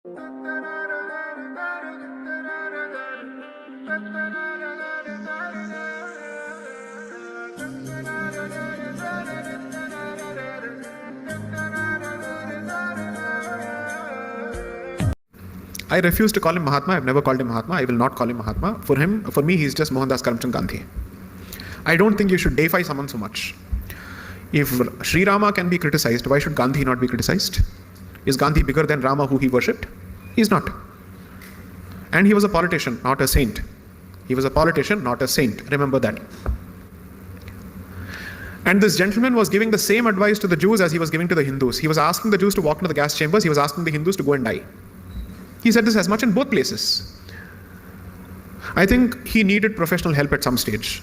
I refuse to call him Mahatma. I've never called him Mahatma. I will not call him Mahatma. For me, he's just Mohandas Karamchand Gandhi. I don't think you should deify someone so much. If Sri Rama can be criticized, why should Gandhi not be criticized? Is Gandhi bigger than Rama, who he worshipped? He's not. And he was a politician, not a saint. He was a politician, not a saint. Remember that. And this gentleman was giving the same advice to the Jews as he was giving to the Hindus. He was asking the Jews to walk into the gas chambers. He was asking the Hindus to go and die. He said this as much in both places. I think he needed professional help at some stage.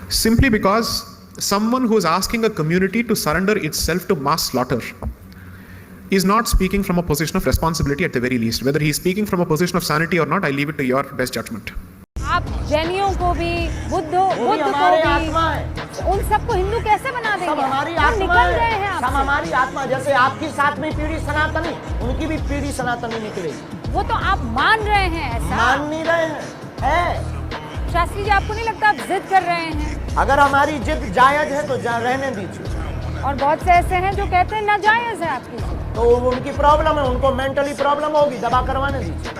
Simply because someone who is asking a community to surrender itself to mass slaughter is not speaking from a position of responsibility at the very least. Whether he is speaking from a position of sanity or not, I leave it to your best judgment. आप जैनियों को भी बुद्ध को भी उन सबको हिंदू कैसे बना देंगे? सब हमारी हम आत्मा निकल गए हैं सब हमारी आत्मा, जैसे आपकी सातवीं पीढ़ी सनातनी, उनकी भी पीढ़ी सनातनी निकलेगी। वो तो आप मान रहे हैं ऐसा? मान नहीं रहे हैं। शास्त्री जी, आपको नहीं लगता आप जिद कर रहे हैं? अगर हमारी जिद जायज है तो रहने दीजिए। और बहुत से ऐसे हैं जो कहते हैं नाजायज है आपकी जिद। तो उनकी प्रॉब्लम है, उनको मेंटली प्रॉब्लम होगी, दवा करवाने दीजिए।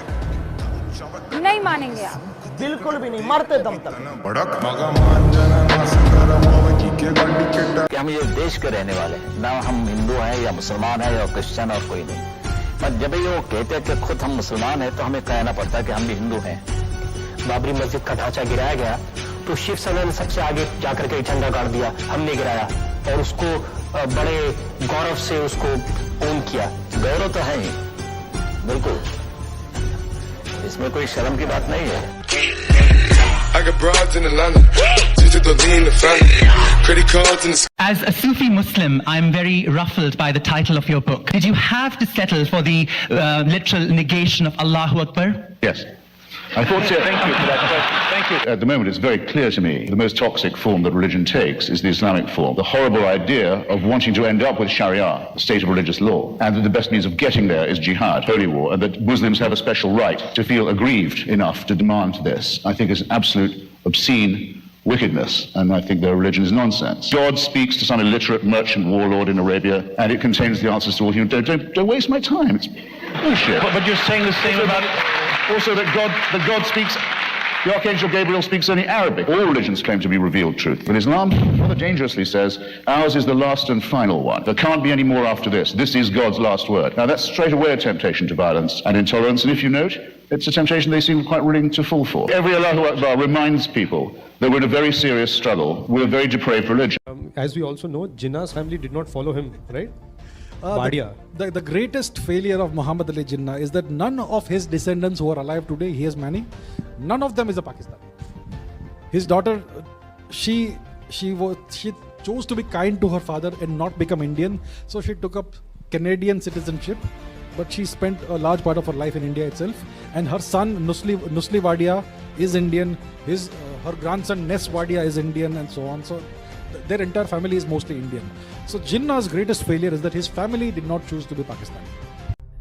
नहीं मानेंगे आप? बिल्कुल भी नहीं, मरते दम तक। कि हम ये देश के रहने वाले हैं, ना हम हिंदू हैं या मुसलमान हैं या क्रिश्चियन और कोई नहीं। पर जब ये वो कहते हैं कि खुद हम मुसलमान हैं तो हमें कहना पड़ता है कि हम भी हिंदू हैं। बाबरी मस्जिद का ढांचा गिराया गया तो शिव सेना ने सबसे आगे जाकर के झंडा गाड़ दिया, हमने गिराया और उसको बड़े गौरव से उसको ओन किया। गौरव तो है ही, बिल्कुल, इसमें कोई शर्म की बात नहीं है। As a Sufi Muslim, I'm very ruffled by the title of your book. Did you have to settle for the literal negation of Allahu Akbar? Yes. I thought so. Thank you for that question. Thank you. At the moment, it's very clear to me the most toxic form that religion takes is the Islamic form. The horrible idea of wanting to end up with Sharia, a state of religious law, and that the best means of getting there is jihad, holy war, and that Muslims have a special right to feel aggrieved enough to demand this, I think is absolute obscene wickedness, and I think their religion is nonsense. God speaks to some illiterate merchant warlord in Arabia, and it contains the answers to all human. Don't waste my time. It's bullshit. But you're saying the same about it. Also that God speaks, the Archangel Gabriel speaks only Arabic. All religions claim to be revealed truth, but Islam rather dangerously says ours is the last and final one. There can't be any more after this. This is God's last word. Now that's straight away a temptation to violence and intolerance, and if you note, it's a temptation they seem quite willing to fall for. Every Allahu Akbar reminds people that we're in a very serious struggle with a very depraved religion. As we also know, Jinnah's family did not follow him, right? The greatest failure of Muhammad Ali Jinnah is that none of his descendants who are alive today, he has many, none of them is a Pakistani. His daughter, she chose to be kind to her father and not become Indian, so she took up Canadian citizenship, but she spent a large part of her life in India itself. And her son Nusli Wadia is Indian, her grandson Nes Wadia is Indian, and so on. So their entire family is mostly Indian. So Jinnah's greatest failure is that his family did not choose to be Pakistani.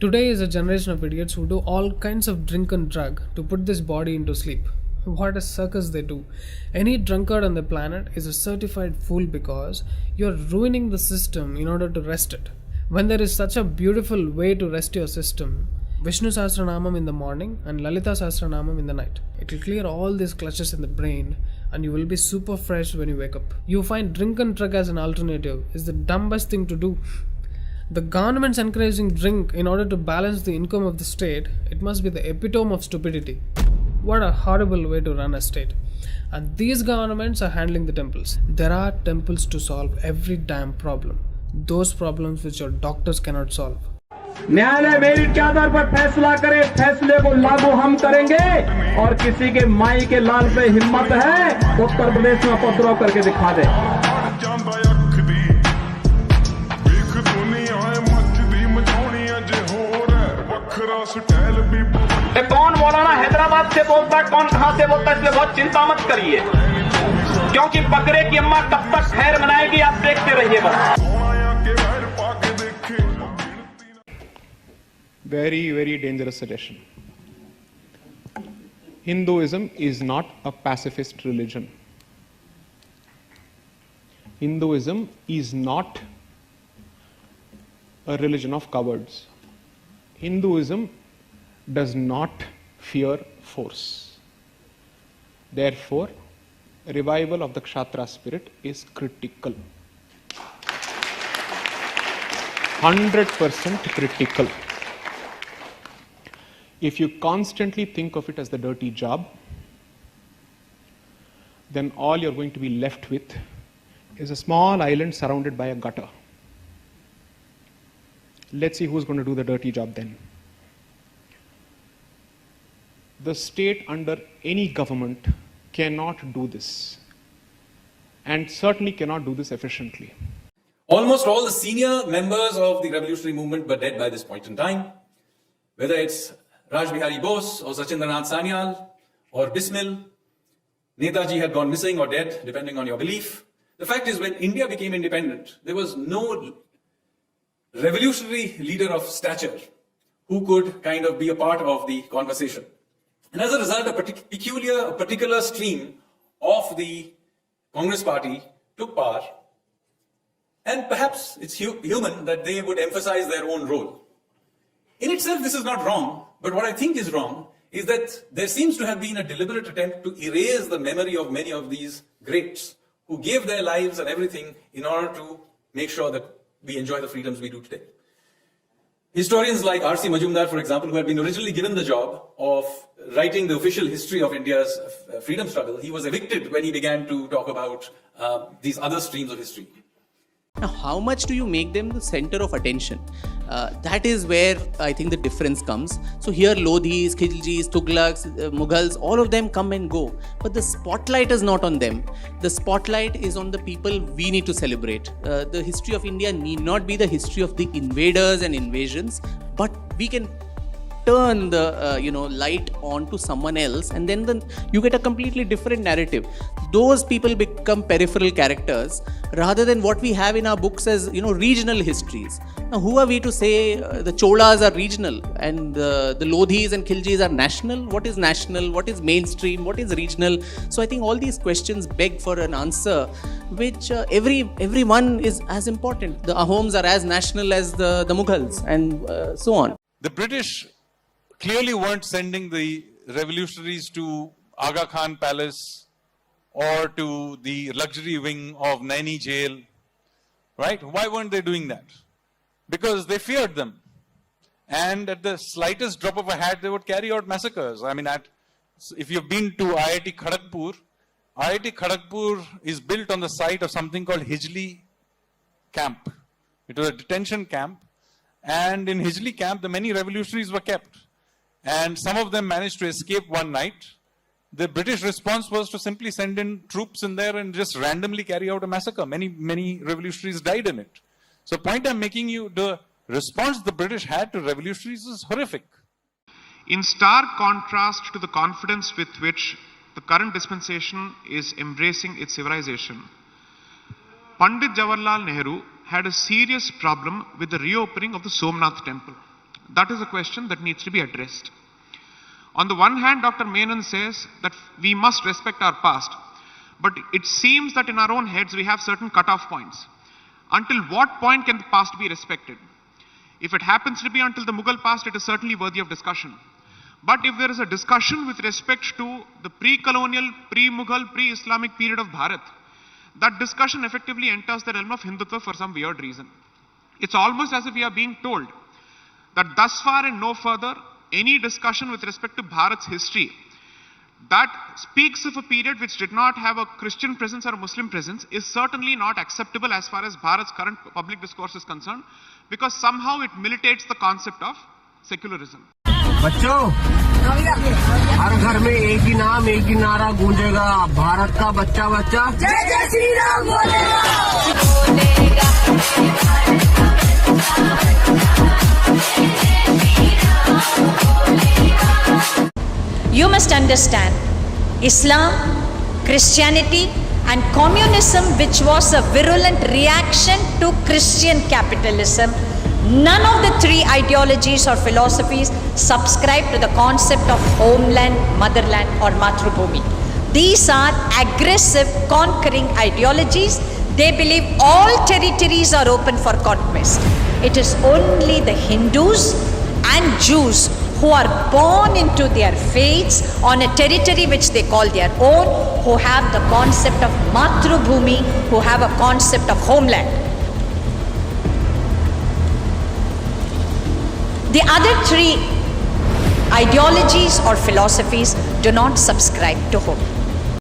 Today is a generation of idiots who do all kinds of drink and drug to put this body into sleep. What a circus they do. Any drunkard on the planet is a certified fool because you're ruining the system in order to rest it. When there is such a beautiful way to rest your system, Vishnu Sahasranamam in the morning and Lalita Sahasranamam in the night. It will clear all these clutches in the brain and you will be super fresh when you wake up. You find drink and drug as an alternative is the dumbest thing to do. The government's encouraging drink in order to balance the income of the state. It must be the epitome of stupidity. What a horrible way to run a state. And these governments are handling the temples. There are temples to solve every damn problem. Those problems which your doctors cannot solve. न्यायालय merit के आधार पर फैसला करे, फैसले को लागू हम करेंगे और किसी के माई के लाल पे हिम्मत है तो उत्तर प्रदेश में उपद्रव करके दिखा दे। कौन मौलाना हैदराबाद से बोलता है, कौन कहां से बोलता है, इसलिए बहुत चिंता मत करिए, क्योंकि बकरे की अम्मा कब तक खैर मनाएगी आप देखते रहिए बस। very, very dangerous suggestion. Hinduism is not a pacifist religion. Hinduism is not a religion of cowards. Hinduism does not fear force. Therefore, revival of the Kshatriya spirit is critical. 100% critical. If you constantly think of it as the dirty job, then all you're going to be left with is a small island surrounded by a gutter. Let's see who's going to do the dirty job then. The state under any government cannot do this, and certainly cannot do this efficiently. Almost all the senior members of the revolutionary movement were dead by this point in time. Whether it's Raj Bihari Bose or Sachindranath Sanyal or Bismil, Netaji had gone missing or dead, depending on your belief. The fact is, when India became independent, there was no revolutionary leader of stature who could kind of be a part of the conversation. And as a result, a particular stream of the Congress party took power. And perhaps it's human that they would emphasize their own role. In itself, this is not wrong. But what I think is wrong is that there seems to have been a deliberate attempt to erase the memory of many of these greats who gave their lives and everything in order to make sure that we enjoy the freedoms we do today. Historians like R.C. Majumdar, for example, who had been originally given the job of writing the official history of India's freedom struggle, he was evicted when he began to talk about these other streams of history. Now, how much do you make them the center of attention? That is where I think the difference comes. So here Lodhis, Khiljis, Tughlaqs, Mughals, all of them come and go. But the spotlight is not on them. The spotlight is on the people we need to celebrate. The history of India need not be the history of the invaders and invasions, but we can turn the light on to someone else, and then you get a completely different narrative. Those people become peripheral characters rather than what we have in our books as regional histories. Now, who are we to say the Cholas are regional and the Lodhis and Khiljis are national? What is national? What is mainstream? What is regional? So I think all these questions beg for an answer, which everyone is as important. The Ahoms are as national as the Mughals, and so on. The British clearly weren't sending the revolutionaries to Aga Khan Palace or to the luxury wing of Naini jail, right? Why weren't they doing that? Because they feared them. And at the slightest drop of a hat, they would carry out massacres. I mean, if you've been to IIT Kharagpur is built on the site of something called Hijli camp. It was a detention camp. And in Hijli camp, the many revolutionaries were kept. And some of them managed to escape one night. The British response was to simply send in troops in there and just randomly carry out a massacre. Many revolutionaries died in it. So the point I'm making you, the response the British had to revolutionaries is horrific. In stark contrast to the confidence with which the current dispensation is embracing its civilization, Pandit Jawaharlal Nehru had a serious problem with the reopening of the Somnath temple. That is a question that needs to be addressed. On the one hand, Dr. Menon says that we must respect our past, but it seems that in our own heads we have certain cutoff points. Until what point can the past be respected? If it happens to be until the Mughal past, it is certainly worthy of discussion. But if there is a discussion with respect to the pre-colonial, pre-Mughal, pre-Islamic period of Bharat, that discussion effectively enters the realm of Hindutva for some weird reason. It's almost as if we are being told that thus far and no further, any discussion with respect to Bharat's history that speaks of a period which did not have a Christian presence or a Muslim presence is certainly not acceptable as far as Bharat's current public discourse is concerned, because somehow it militates the concept of secularism. बच्चों, हर घर में एक ही नाम, एक ही नारा गूंजेगा, भारत का बच्चा बच्चा जय जय श्री राम बोलेगा। You must understand, Islam, Christianity and communism, which was a virulent reaction to Christian capitalism, None of the three ideologies or philosophies subscribe to the concept of homeland, motherland or Matrubhumi. These are aggressive, conquering ideologies. They believe all territories are open for conquest. It is only the Hindus and Jews who are born into their faiths on a territory which they call their own, who have the concept of Matrubhumi, who have a concept of homeland. The other three ideologies or philosophies do not subscribe to hope.